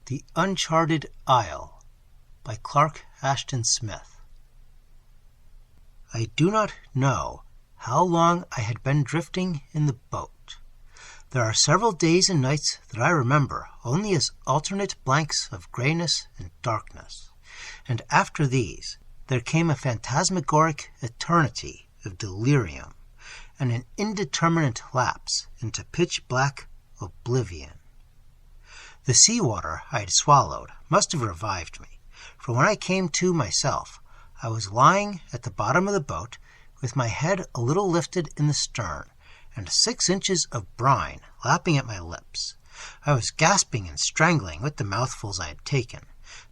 The Uncharted Isle by Clark Ashton Smith. I do not know how long I had been drifting in the boat. There are several days and nights that I remember only as alternate blanks of grayness and darkness, and after these there came a phantasmagoric eternity of delirium and an indeterminate lapse into pitch-black oblivion. The sea-water I had swallowed must have revived me, for when I came to myself, I was lying at the bottom of the boat with my head a little lifted in the stern and 6 inches of brine lapping at my lips. I was gasping and strangling with the mouthfuls I had taken.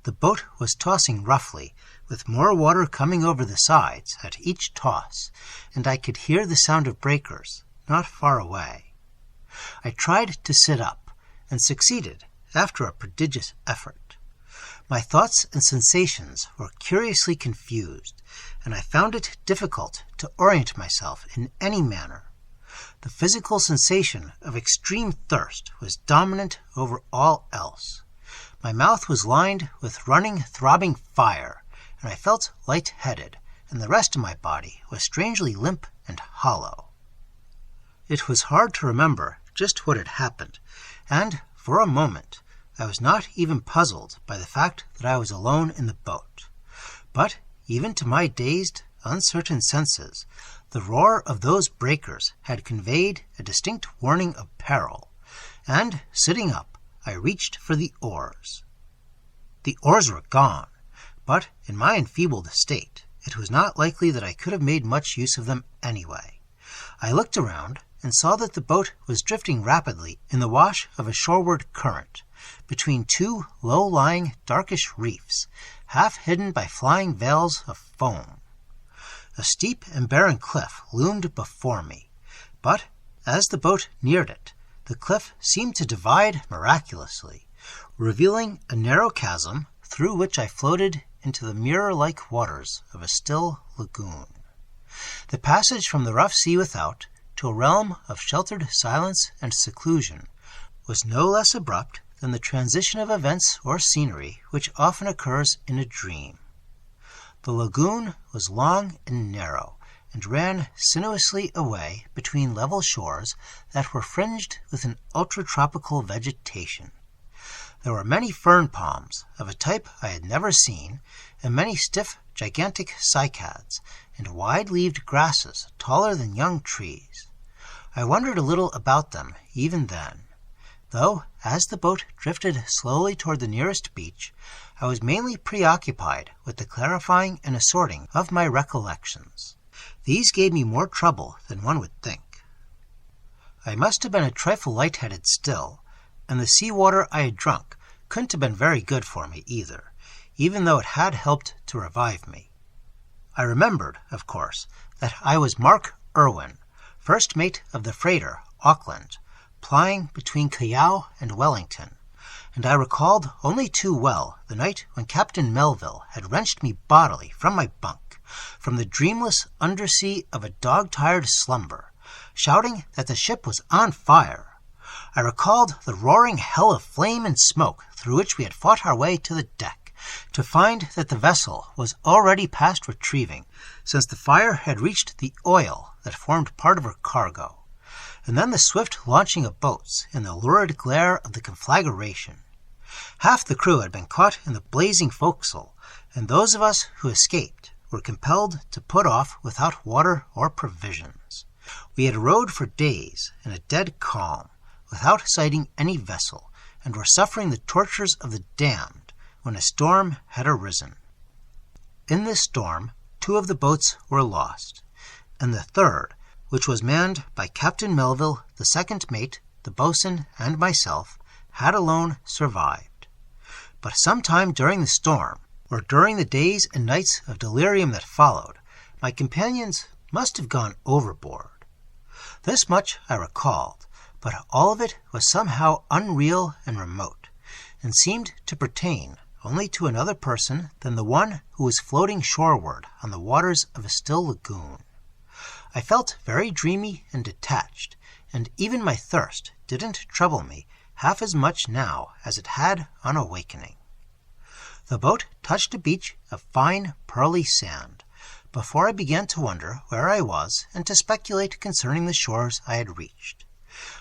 The boat was tossing roughly, with more water coming over the sides at each toss, and I could hear the sound of breakers not far away. I tried to sit up, and succeeded after a prodigious effort. My thoughts and sensations were curiously confused, and I found it difficult to orient myself in any manner. The physical sensation of extreme thirst was dominant over all else. My mouth was lined with running, throbbing fire, and I felt light-headed, and the rest of my body was strangely limp and hollow. It was hard to remember just what had happened, and for a moment I was not even puzzled by the fact that I was alone in the boat. But even to my dazed, uncertain senses, the roar of those breakers had conveyed a distinct warning of peril, and, sitting up, I reached for the oars. The oars were gone, but in my enfeebled state, it was not likely that I could have made much use of them anyway. I looked around and saw that the boat was drifting rapidly in the wash of a shoreward current, between 2 low-lying, darkish reefs, half hidden by flying veils of foam. A steep and barren cliff loomed before me, but as the boat neared it, the cliff seemed to divide miraculously, revealing a narrow chasm through which I floated into the mirror-like waters of a still lagoon. The passage from the rough sea without to a realm of sheltered silence and seclusion was no less abrupt than the transition of events or scenery which often occurs in a dream. The lagoon was long and narrow, and ran sinuously away between level shores that were fringed with an ultra-tropical vegetation. There were many fern palms, of a type I had never seen, and many stiff, gigantic cycads, and wide-leaved grasses taller than young trees. I wondered a little about them even then, though as the boat drifted slowly toward the nearest beach, I was mainly preoccupied with the clarifying and assorting of my recollections. These gave me more trouble than one would think. I must have been a trifle light-headed still, and the sea-water I had drunk couldn't have been very good for me either, even though it had helped to revive me. I remembered, of course, that I was Mark Irwin, first mate of the freighter Auckland, plying between Callao and Wellington, and I recalled only too well the night when Captain Melville had wrenched me bodily from my bunk, from the dreamless undersea of a dog-tired slumber, shouting that the ship was on fire. I recalled the roaring hell of flame and smoke through which we had fought our way to the deck, to find that the vessel was already past retrieving, since the fire had reached the oil that formed part of her cargo, and then the swift launching of boats in the lurid glare of the conflagration. Half the crew had been caught in the blazing forecastle, and those of us who escaped were compelled to put off without water or provisions. We had rowed for days in a dead calm, without sighting any vessel, and were suffering the tortures of the damned when a storm had arisen. In this storm, 2 of the boats were lost, and the third, which was manned by Captain Melville, the second mate, the boatswain, and myself, had alone survived. But sometime during the storm, or during the days and nights of delirium that followed, my companions must have gone overboard. This much I recalled, but all of it was somehow unreal and remote, and seemed to pertain only to another person than the one who was floating shoreward on the waters of a still lagoon. I felt very dreamy and detached, and even my thirst didn't trouble me half as much now as it had on awakening. The boat touched a beach of fine, pearly sand before I began to wonder where I was and to speculate concerning the shores I had reached.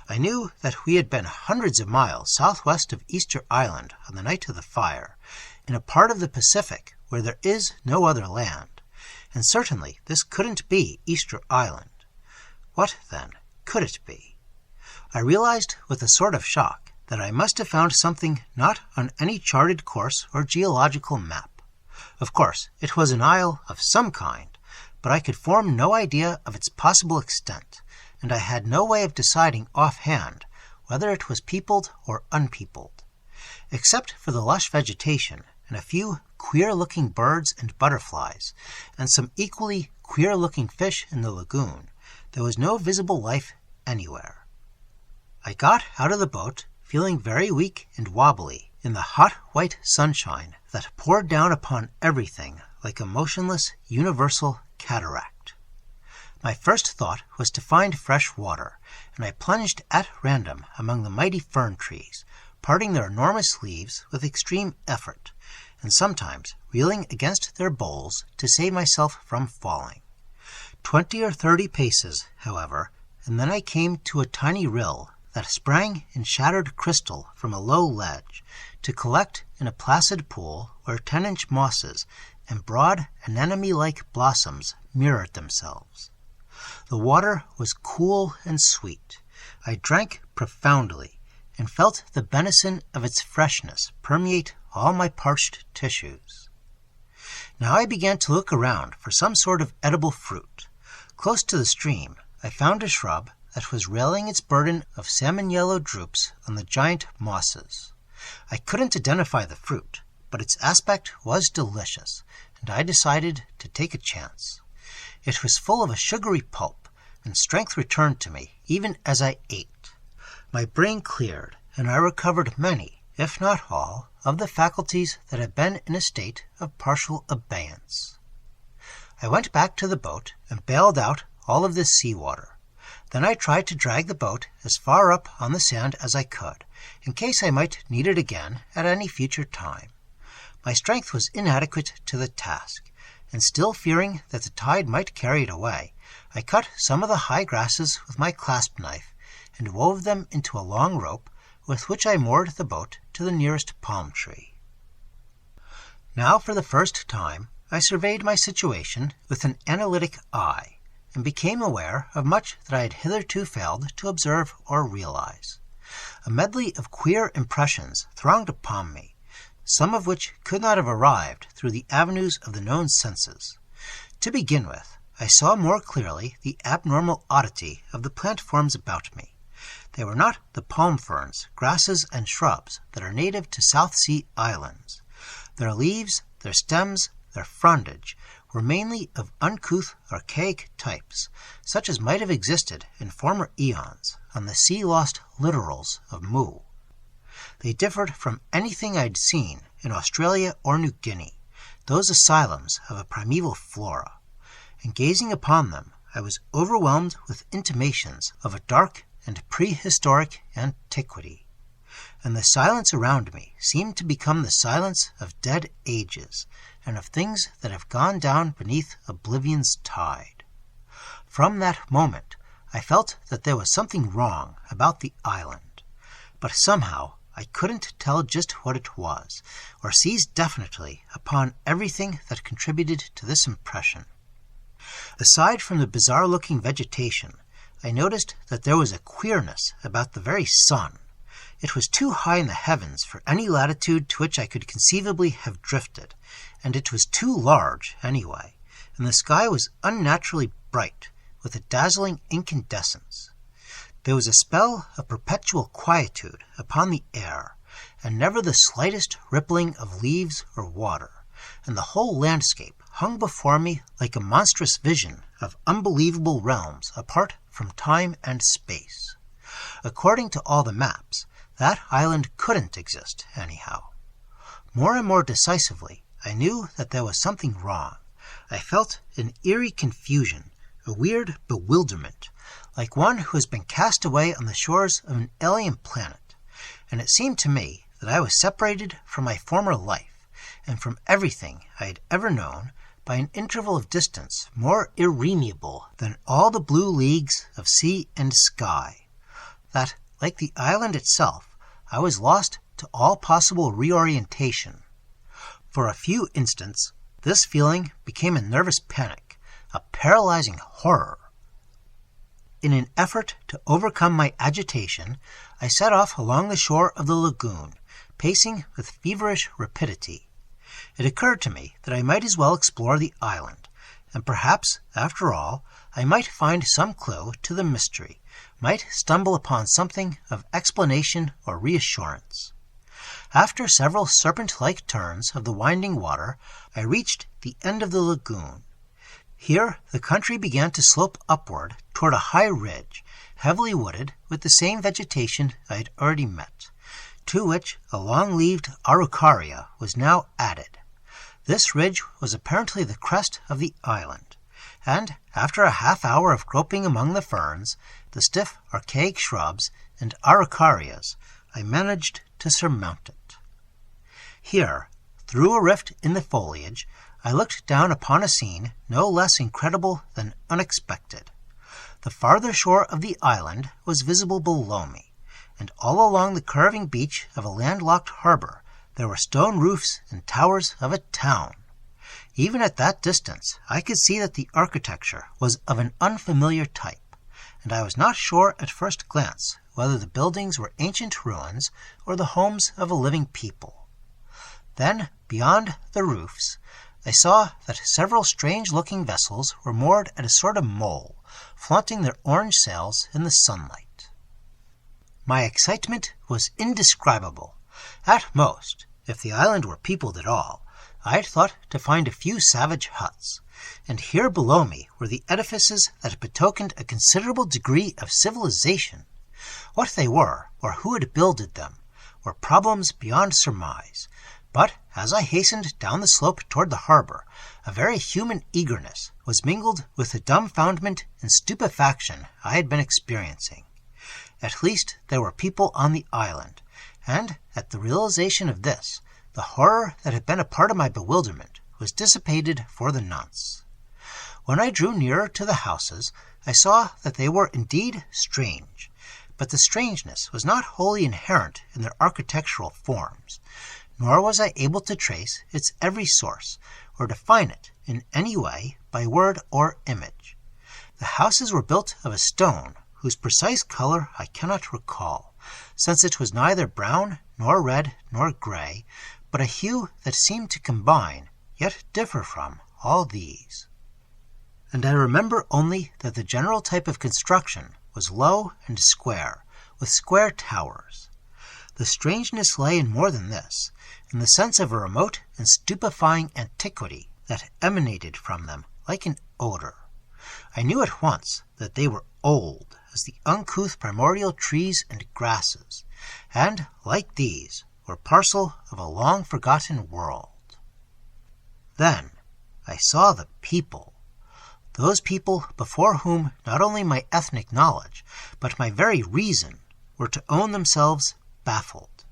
I knew that we had been hundreds of miles southwest of Easter Island on the night of the fire, in a part of the Pacific where there is no other land, and certainly this couldn't be Easter Island. What, then, could it be? I realized with a sort of shock that I must have found something not on any charted course or geological map. Of course, it was an isle of some kind, but I could form no idea of its possible extent, and I had no way of deciding offhand whether it was peopled or unpeopled. Except for the lush vegetation and a few queer-looking birds and butterflies, and some equally queer-looking fish in the lagoon, there was no visible life anywhere. I got out of the boat, feeling very weak and wobbly in the hot white sunshine that poured down upon everything like a motionless universal cataract. My first thought was to find fresh water, and I plunged at random among the mighty fern trees, parting their enormous leaves with extreme effort, and sometimes reeling against their boles to save myself from falling. 20 or 30 paces, however, and then I came to a tiny rill that sprang in shattered crystal from a low ledge, to collect in a placid pool where 10-inch mosses and broad anemone-like blossoms mirrored themselves. The water was cool and sweet. I drank profoundly, and felt the benison of its freshness permeate all my parched tissues. Now I began to look around for some sort of edible fruit. Close to the stream, I found a shrub that was railing its burden of salmon-yellow drupes on the giant mosses. I couldn't identify the fruit, but its aspect was delicious, and I decided to take a chance. It was full of a sugary pulp, and strength returned to me even as I ate. My brain cleared, and I recovered many, if not all, of the faculties that had been in a state of partial abeyance. I went back to the boat and bailed out all of this seawater. Then I tried to drag the boat as far up on the sand as I could, in case I might need it again at any future time. My strength was inadequate to the task, and still fearing that the tide might carry it away, I cut some of the high grasses with my clasp knife and wove them into a long rope with which I moored the boat to the nearest palm tree. Now for the first time I surveyed my situation with an analytic eye, and became aware of much that I had hitherto failed to observe or realize. A medley of queer impressions thronged upon me, some of which could not have arrived through the avenues of the known senses. To begin with, I saw more clearly the abnormal oddity of the plant forms about me. They were not the palm ferns, grasses, and shrubs that are native to South Sea islands. Their leaves, their stems, their frondage were mainly of uncouth, archaic types, such as might have existed in former eons on the sea-lost littorals of Mu. They differed from anything I'd seen in Australia or New Guinea, those asylums of a primeval flora, and gazing upon them I was overwhelmed with intimations of a dark and prehistoric antiquity, and the silence around me seemed to become the silence of dead ages, and of things that have gone down beneath oblivion's tide. From that moment I felt that there was something wrong about the island, but somehow I couldn't tell just what it was, or seize definitely upon everything that contributed to this impression. Aside from the bizarre-looking vegetation, I noticed that there was a queerness about the very sun. It was too high in the heavens for any latitude to which I could conceivably have drifted, and it was too large anyway, and the sky was unnaturally bright, with a dazzling incandescence. There was a spell of perpetual quietude upon the air, and never the slightest rippling of leaves or water, and the whole landscape hung before me like a monstrous vision of unbelievable realms apart from time and space. According to all the maps, that island couldn't exist anyhow. More and more decisively, I knew that there was something wrong. I felt an eerie confusion, a weird bewilderment, like one who has been cast away on the shores of an alien planet, and it seemed to me that I was separated from my former life and from everything I had ever known by an interval of distance more irremeable than all the blue leagues of sea and sky, that, like the island itself, I was lost to all possible reorientation. For a few instants, this feeling became a nervous panic, a paralyzing horror. In an effort to overcome my agitation, I set off along the shore of the lagoon, pacing with feverish rapidity. It occurred to me that I might as well explore the island, and perhaps, after all, I might find some clue to the mystery, might stumble upon something of explanation or reassurance. After several serpent-like turns of the winding water, I reached the end of the lagoon. Here the country began to slope upward toward a high ridge, heavily wooded with the same vegetation I had already met, to which a long-leaved araucaria was now added. This ridge was apparently the crest of the island, and after a half-hour of groping among the ferns, the stiff archaic shrubs, and araucarias, I managed to surmount it. Here, through a rift in the foliage, I looked down upon a scene no less incredible than unexpected. The farther shore of the island was visible below me, and all along the curving beach of a landlocked harbor there were stone roofs and towers of a town. Even at that distance, I could see that the architecture was of an unfamiliar type, and I was not sure at first glance whether the buildings were ancient ruins or the homes of a living people. Then, beyond the roofs, I saw that several strange-looking vessels were moored at a sort of mole, flaunting their orange sails in the sunlight. My excitement was indescribable. At most, if the island were peopled at all, I had thought to find a few savage huts, and here below me were the edifices that betokened a considerable degree of civilization. What they were, or who had builded them, were problems beyond surmise, but as I hastened down the slope toward the harbor, a very human eagerness was mingled with the dumbfoundment and stupefaction I had been experiencing. At least there were people on the island, and at the realization of this, the horror that had been a part of my bewilderment was dissipated for the nonce. When I drew nearer to the houses, I saw that they were indeed strange, but the strangeness was not wholly inherent in their architectural forms, nor was I able to trace its every source, or define it in any way by word or image. The houses were built of a stone whose precise color I cannot recall, since it was neither brown, nor red, nor gray, but a hue that seemed to combine, yet differ from, all these. And I remember only that the general type of construction was low and square, with square towers. The strangeness lay in more than this, in the sense of a remote and stupefying antiquity that emanated from them like an odor. I knew at once that they were old as the uncouth primordial trees and grasses, and, like these, were parcel of a long-forgotten world. Then I saw the people, those people before whom not only my ethnic knowledge, but my very reason, were to own themselves baffled.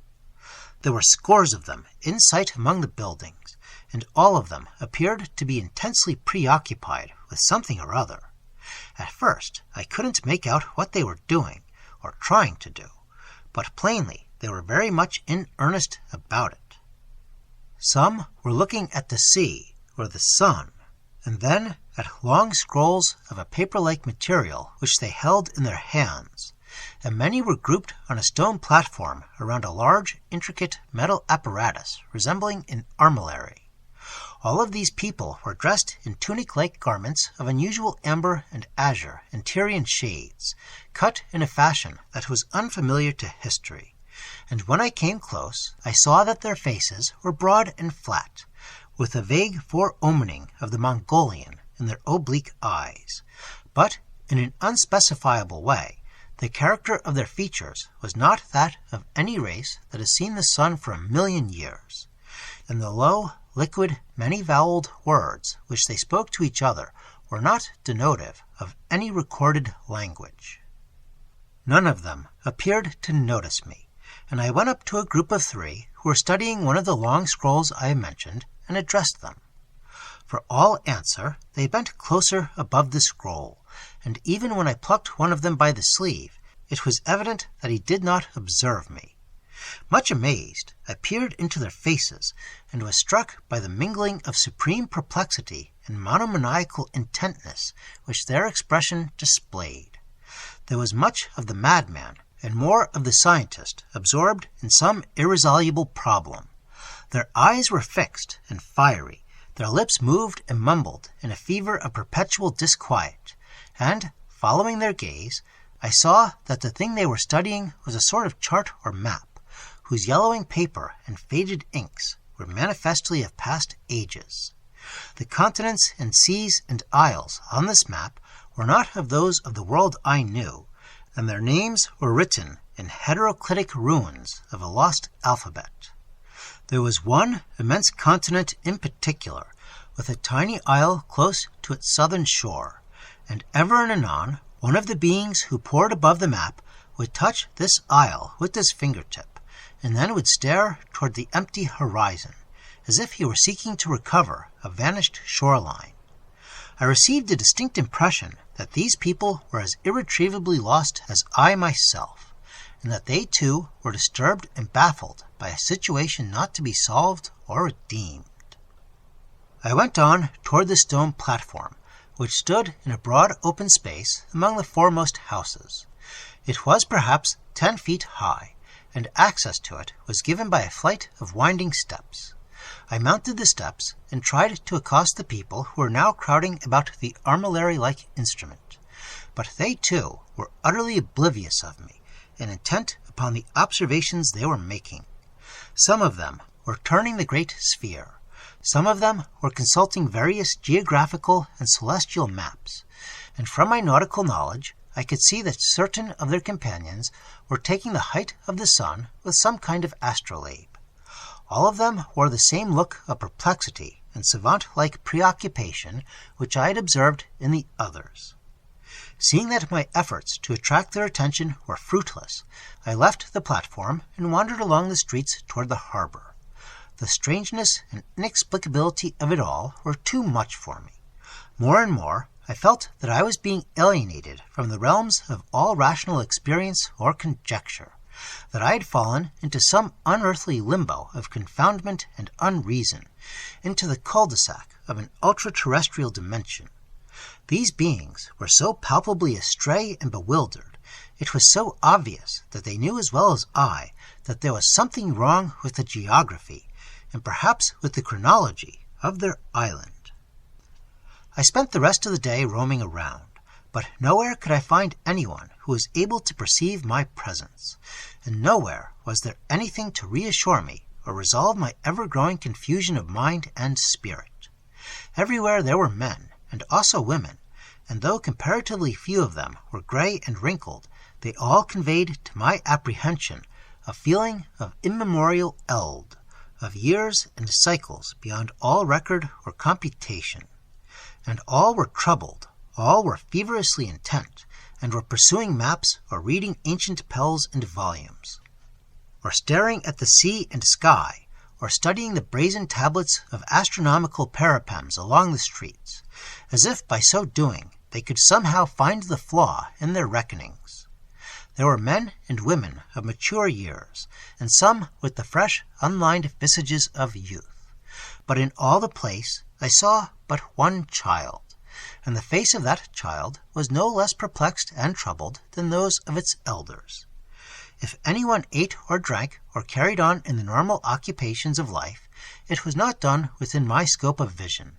There were scores of them in sight among the buildings, and all of them appeared to be intensely preoccupied with something or other. At first, I couldn't make out what they were doing, or trying to do, but plainly they were very much in earnest about it. Some were looking at the sea, or the sun, and then at long scrolls of a paper-like material which they held in their hands, and many were grouped on a stone platform around a large, intricate metal apparatus resembling an armillary. All of these people were dressed in tunic-like garments of unusual amber and azure and Tyrian shades, cut in a fashion that was unfamiliar to history, and when I came close, I saw that their faces were broad and flat, with a vague foreomening of the Mongolian in their oblique eyes, but in an unspecifiable way. The character of their features was not that of any race that has seen the sun for 1,000,000 years, and the low, liquid, many-voweled words which they spoke to each other were not denotive of any recorded language. None of them appeared to notice me, and I went up to a group of 3 who were studying one of the long scrolls I mentioned and addressed them. For all answer, they bent closer above the scroll, and even when I plucked one of them by the sleeve, it was evident that he did not observe me. Much amazed, I peered into their faces and was struck by the mingling of supreme perplexity and monomaniacal intentness which their expression displayed. There was much of the madman and more of the scientist absorbed in some irresoluble problem. Their eyes were fixed and fiery, their lips moved and mumbled in a fever of perpetual disquiet, and, following their gaze, I saw that the thing they were studying was a sort of chart or map, whose yellowing paper and faded inks were manifestly of past ages. The continents and seas and isles on this map were not of those of the world I knew, and their names were written in heteroclitic ruins of a lost alphabet. There was one immense continent in particular, with a tiny isle close to its southern shore, and ever and anon one of the beings who pored above the map would touch this isle with his fingertip, and then would stare toward the empty horizon, as if he were seeking to recover a vanished shoreline. I received a distinct impression that these people were as irretrievably lost as I myself, and that they too were disturbed and baffled by a situation not to be solved or redeemed. I went on toward the stone platform, which stood in a broad open space among the foremost houses. It was perhaps 10 feet high, and access to it was given by a flight of winding steps. I mounted the steps and tried to accost the people who were now crowding about the armillary-like instrument, but they too were utterly oblivious of me and intent upon the observations they were making. Some of them were turning the great sphere. Some of them were consulting various geographical and celestial maps, and from my nautical knowledge I could see that certain of their companions were taking the height of the sun with some kind of astrolabe. All of them wore the same look of perplexity and savant-like preoccupation which I had observed in the others. Seeing that my efforts to attract their attention were fruitless, I left the platform and wandered along the streets toward the harbor. The strangeness and inexplicability of it all were too much for me. More and more, I felt that I was being alienated from the realms of all rational experience or conjecture, that I had fallen into some unearthly limbo of confoundment and unreason, into the cul-de-sac of an ultra-terrestrial dimension. These beings were so palpably astray and bewildered, it was so obvious that they knew as well as I that there was something wrong with the geography, and perhaps with the chronology of their island. I spent the rest of the day roaming around, but nowhere could I find anyone who was able to perceive my presence, and nowhere was there anything to reassure me or resolve my ever-growing confusion of mind and spirit. Everywhere there were men, and also women, and though comparatively few of them were gray and wrinkled, they all conveyed to my apprehension a feeling of immemorial eld, of years and cycles beyond all record or computation. And all were troubled, all were feverishly intent, and were pursuing maps or reading ancient pells and volumes, or staring at the sea and sky, or studying the brazen tablets of astronomical parapems along the streets, as if by so doing they could somehow find the flaw in their reckonings. There were men and women of mature years, and some with the fresh, unlined visages of youth. But in all the place I saw but one child, and the face of that child was no less perplexed and troubled than those of its elders. If anyone ate or drank or carried on in the normal occupations of life, it was not done within my scope of vision,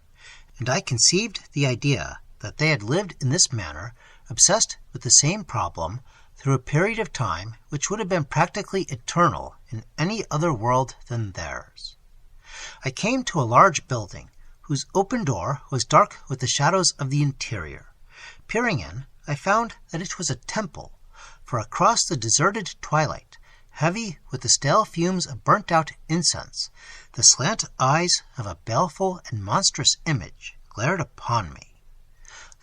and I conceived the idea that they had lived in this manner, obsessed with the same problem, through a period of time which would have been practically eternal in any other world than theirs. I came to a large building, whose open door was dark with the shadows of the interior. Peering in, I found that it was a temple, for across the deserted twilight, heavy with the stale fumes of burnt-out incense, the slant eyes of a baleful and monstrous image glared upon me.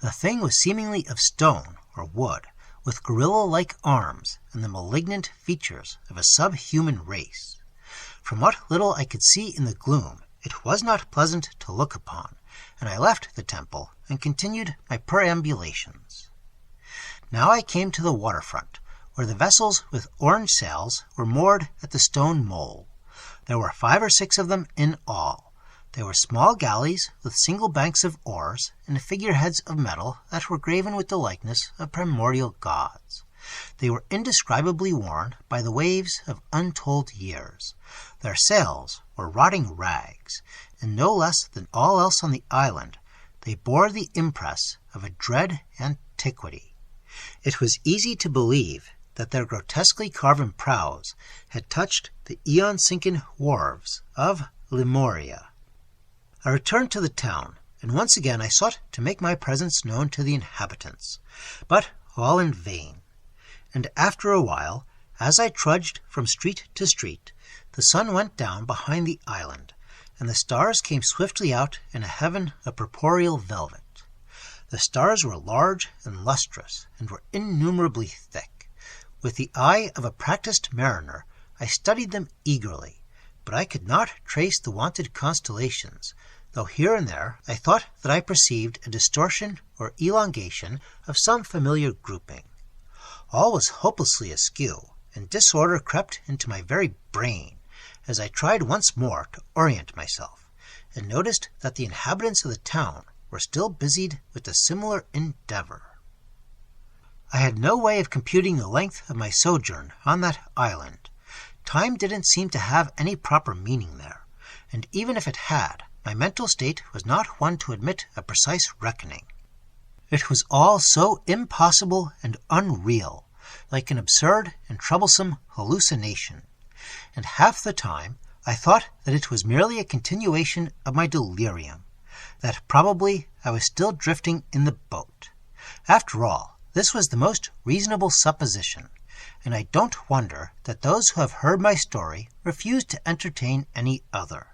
The thing was seemingly of stone or wood, with gorilla-like arms and the malignant features of a subhuman race. From what little I could see in the gloom, it was not pleasant to look upon, and I left the temple and continued my perambulations. Now I came to the waterfront, where the vessels with orange sails were moored at the stone mole. There were 5 or 6 of them in all. They were small galleys with single banks of oars and figureheads of metal that were graven with the likeness of primordial gods. They were indescribably worn by the waves of untold years. Their sails were rotting rags, and no less than all else on the island, they bore the impress of a dread antiquity. It was easy to believe that their grotesquely carven prows had touched the eon-sinking wharves of Lemuria. I returned to the town, and once again I sought to make my presence known to the inhabitants, but all in vain. And after a while, as I trudged from street to street, the sun went down behind the island, and the stars came swiftly out in a heaven of purpureal velvet. The stars were large and lustrous, and were innumerably thick. With the eye of a practised mariner, I studied them eagerly, but I could not trace the wonted constellations, though here and there I thought that I perceived a distortion or elongation of some familiar grouping. All was hopelessly askew, and disorder crept into my very brain, as I tried once more to orient myself, and noticed that the inhabitants of the town were still busied with a similar endeavor. I had no way of computing the length of my sojourn on that island. Time didn't seem to have any proper meaning there, and even if it had, my mental state was not one to admit a precise reckoning. It was all so impossible and unreal, like an absurd and troublesome hallucination, and half the time I thought that it was merely a continuation of my delirium, that probably I was still drifting in the boat. After all, this was the most reasonable supposition, and I don't wonder that those who have heard my story refuse to entertain any other.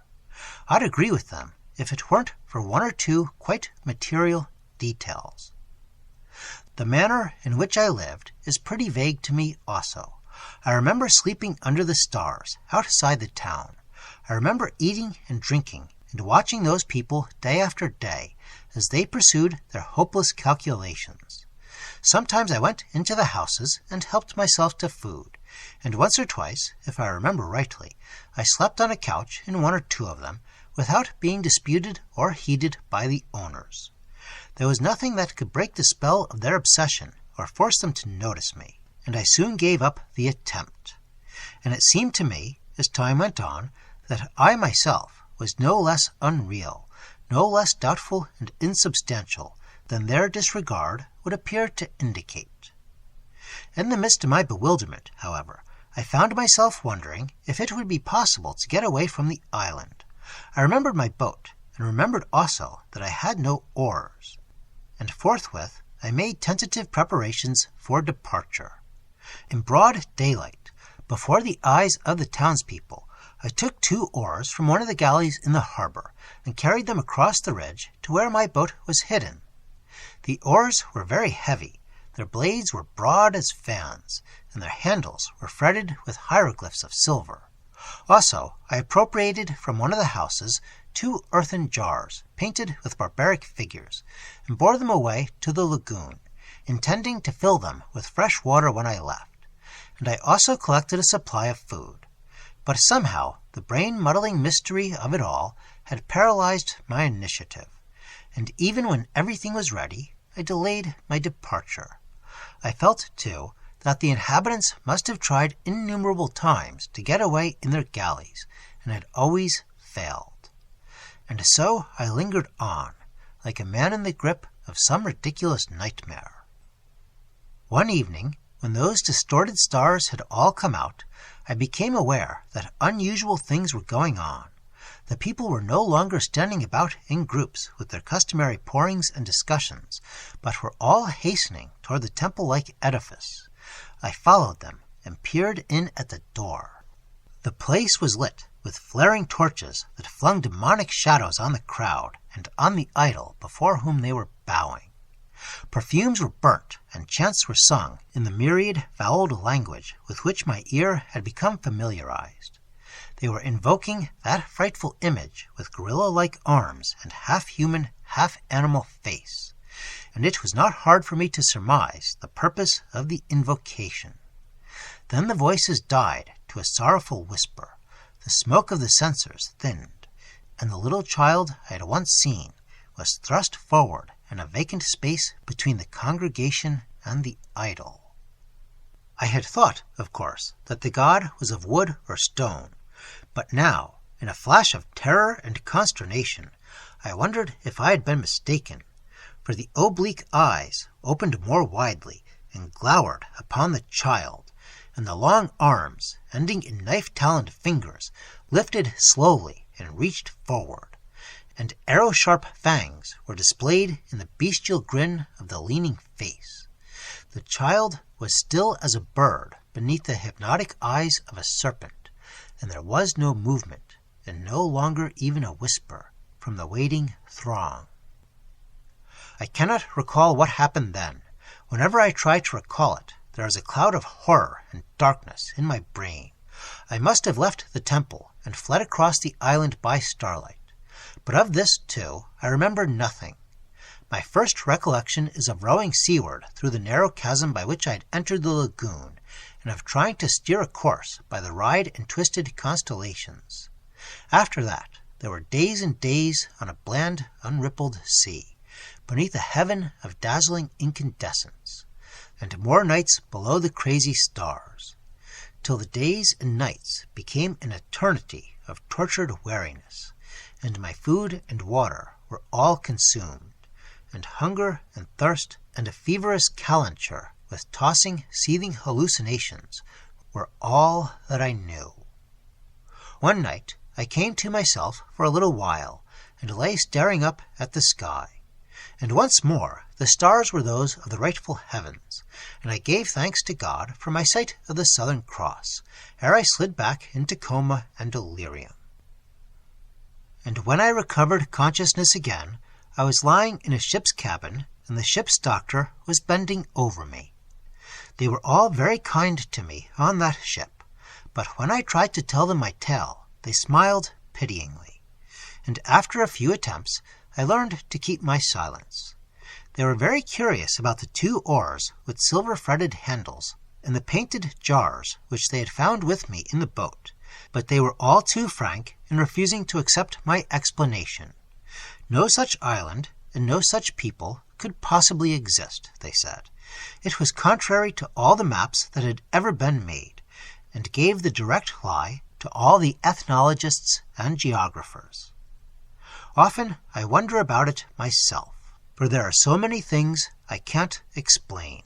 I'd agree with them if it weren't for 1 or 2 quite material details. The manner in which I lived is pretty vague to me also. I remember sleeping under the stars outside the town. I remember eating and drinking and watching those people day after day as they pursued their hopeless calculations. Sometimes I went into the houses and helped myself to food, and once or twice, if I remember rightly, I slept on a couch in 1 or 2 of them without being disputed or heeded by the owners. There was nothing that could break the spell of their obsession or force them to notice me, and I soon gave up the attempt. And it seemed to me, as time went on, that I myself was no less unreal, no less doubtful and insubstantial than their disregard would appear to indicate. In the midst of my bewilderment, however, I found myself wondering if it would be possible to get away from the island. I remembered my boat, and remembered also that I had no oars, and forthwith I made tentative preparations for departure. In broad daylight, before the eyes of the townspeople, I took 2 oars from one of the galleys in the harbor, and carried them across the ridge to where my boat was hidden. The oars were very heavy, their blades were broad as fans, and their handles were fretted with hieroglyphs of silver. Also, I appropriated from one of the houses 2 earthen jars, painted with barbaric figures, and bore them away to the lagoon, intending to fill them with fresh water when I left. And I also collected a supply of food. But somehow the brain-muddling mystery of it all had paralyzed my initiative, and even when everything was ready, I delayed my departure. I felt, too, that the inhabitants must have tried innumerable times to get away in their galleys, and had always failed. And so I lingered on, like a man in the grip of some ridiculous nightmare. One evening, when those distorted stars had all come out, I became aware that unusual things were going on. The people were no longer standing about in groups with their customary pourings and discussions, but were all hastening toward the temple-like edifice. I followed them and peered in at the door. The place was lit with flaring torches that flung demonic shadows on the crowd and on the idol before whom they were bowing. Perfumes were burnt and chants were sung in the myriad voweled language with which my ear had become familiarized. They were invoking that frightful image with gorilla-like arms and half-human, half-animal face, and it was not hard for me to surmise the purpose of the invocation. Then the voices died to a sorrowful whisper, the smoke of the censers thinned, and the little child I had once seen was thrust forward in a vacant space between the congregation and the idol. I had thought, of course, that the god was of wood or stone, but now, in a flash of terror and consternation, I wondered if I had been mistaken, for the oblique eyes opened more widely and glowered upon the child, and the long arms, ending in knife-taloned fingers, lifted slowly and reached forward, and arrow-sharp fangs were displayed in the bestial grin of the leaning face. The child was still as a bird beneath the hypnotic eyes of a serpent, and there was no movement, and no longer even a whisper, from the waiting throng. I cannot recall what happened then. Whenever I try to recall it, there is a cloud of horror and darkness in my brain. I must have left the temple and fled across the island by starlight. But of this, too, I remember nothing. My first recollection is of rowing seaward through the narrow chasm by which I had entered the lagoon, and of trying to steer a course by the wide and twisted constellations. After that, there were days and days on a bland, unrippled sea, beneath a heaven of dazzling incandescence, and more nights below the crazy stars, till the days and nights became an eternity of tortured weariness, and my food and water were all consumed, and hunger and thirst and a feverish calenture with tossing, seething hallucinations were all that I knew. One night I came to myself for a little while, and lay staring up at the sky. And once more the stars were those of the rightful heavens, and I gave thanks to God for my sight of the Southern Cross, ere I slid back into coma and delirium. And when I recovered consciousness again, I was lying in a ship's cabin, and the ship's doctor was bending over me. They were all very kind to me on that ship, but when I tried to tell them my tale, they smiled pityingly, and after a few attempts, I learned to keep my silence. They were very curious about the 2 oars with silver-fretted handles and the painted jars which they had found with me in the boat, but they were all too frank in refusing to accept my explanation. No such island and no such people could possibly exist, they said. It was contrary to all the maps that had ever been made, and gave the direct lie to all the ethnologists and geographers. Often I wonder about it myself, for there are so many things I can't explain.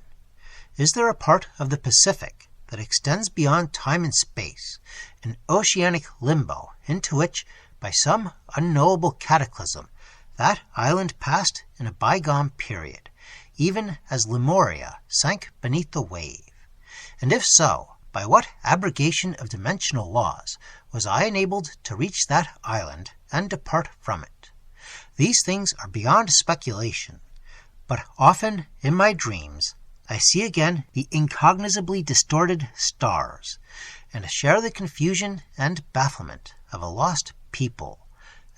Is there a part of the Pacific that extends beyond time and space, an oceanic limbo into which, by some unknowable cataclysm, that island passed in a bygone period, even as Lemuria sank beneath the wave? And if so, by what abrogation of dimensional laws was I enabled to reach that island and depart from it? These things are beyond speculation, but often in my dreams I see again the incognizably distorted stars, and share the confusion and bafflement of a lost people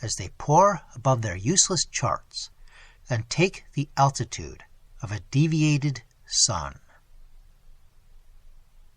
as they pour above their useless charts and take the altitude of a deviated sun.